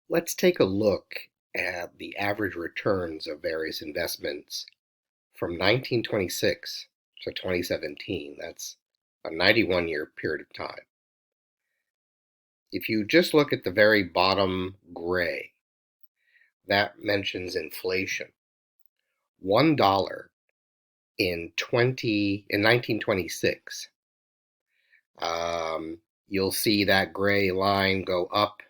Let's take a look at the average returns of various investments from 1926 to 2017. That's a 91-year period of time. If you just look at the very bottom gray, that mentions inflation. $1 in 1926, you'll see that gray line go up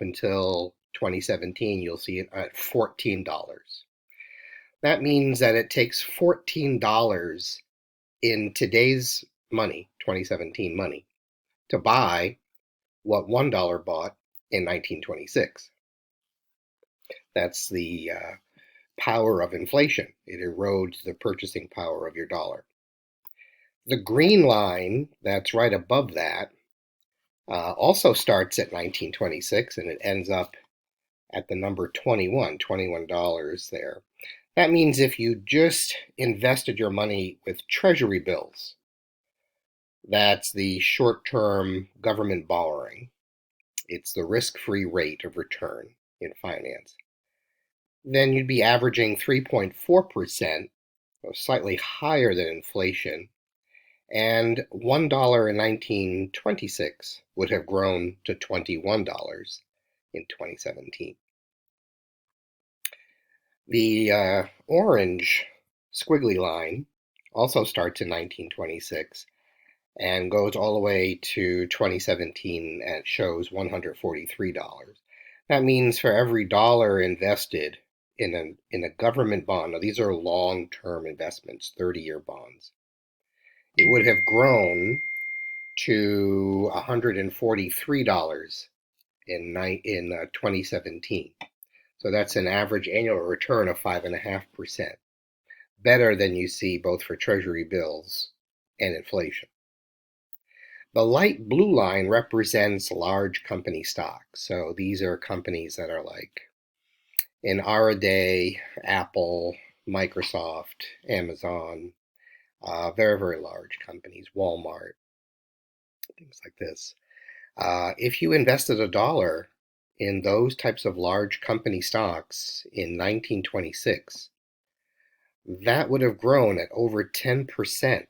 until 2017. You'll see it at $14. That means that it takes $14 in today's money, 2017 money, to buy what $1 bought in 1926. That's the power of inflation. It erodes the purchasing power of your dollar. The green line that's right above that also starts at 1926 and it ends up at the number $21 there. That means if you just invested your money with treasury bills, that's the short-term government borrowing. It's the risk-free rate of return in finance. Then you'd be averaging 3.4%, slightly higher than inflation, and $1 in 1926 would have grown to $21 in 2017. The orange squiggly line also starts in 1926 and goes all the way to 2017 and it shows $143. That means for every dollar invested in a government bond, now these are long-term investments, 30-year bonds, it would have grown to $143 in 2017. So that's an average annual return of 5.5%, better than you see both for treasury bills and inflation. The light blue line represents large company stocks. So these are companies that are like, in our day, Apple, Microsoft, Amazon, very, very large companies, Walmart, things like this. If you invested $1 in those types of large company stocks in 1926, that would have grown at over 10%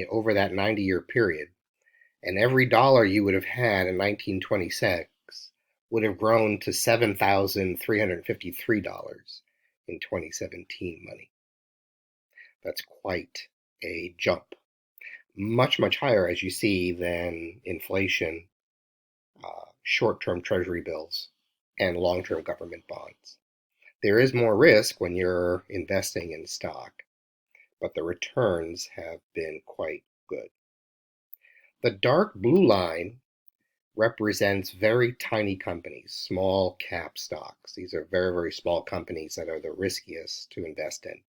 over that 90-year period. And every dollar you would have had in 1926 would have grown to $7,353 in 2017 money. That's quite a jump. Much, much higher, as you see, than inflation, short-term treasury bills, and long-term government bonds. There is more risk when you're investing in stock, but the returns have been quite good. The dark blue line represents very tiny companies, small cap stocks. These are very, very small companies that are the riskiest to invest in.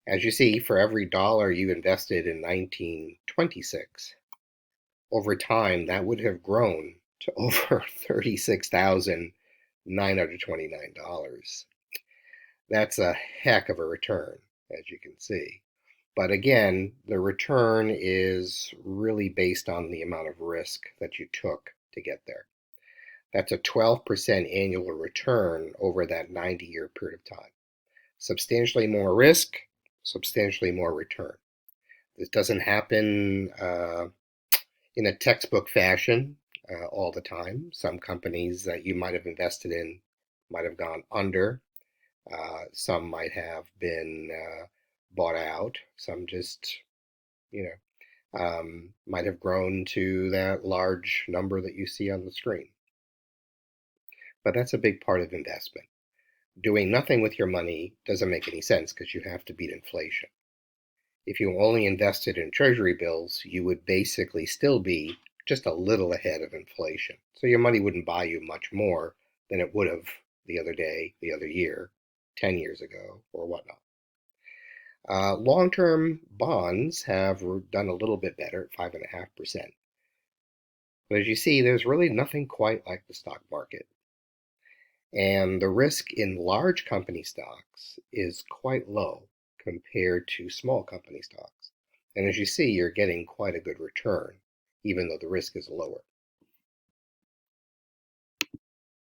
As you see, for every dollar you invested in 1926, over time that would have grown to over $36,929. That's a heck of a return, as you can see. But again, the return is really based on the amount of risk that you took to get there. That's a 12% annual return over that 90-year period of time. Substantially more risk, substantially more return. This doesn't happen in a textbook fashion all the time. Some companies that you might have invested in might have gone under. Some might have been bought out. Some just, might have grown to that large number that you see on the screen. But that's a big part of investment. Doing nothing with your money doesn't make any sense because you have to beat inflation. If you only invested in treasury bills, you would basically still be just a little ahead of inflation. So your money wouldn't buy you much more than it would have the other day, the other year, 10 years ago, or whatnot. Long-term bonds have done a little bit better at 5.5%. But as you see, there's really nothing quite like the stock market. And the risk in large company stocks is quite low compared to small company stocks. And as you see, you're getting quite a good return, even though the risk is lower.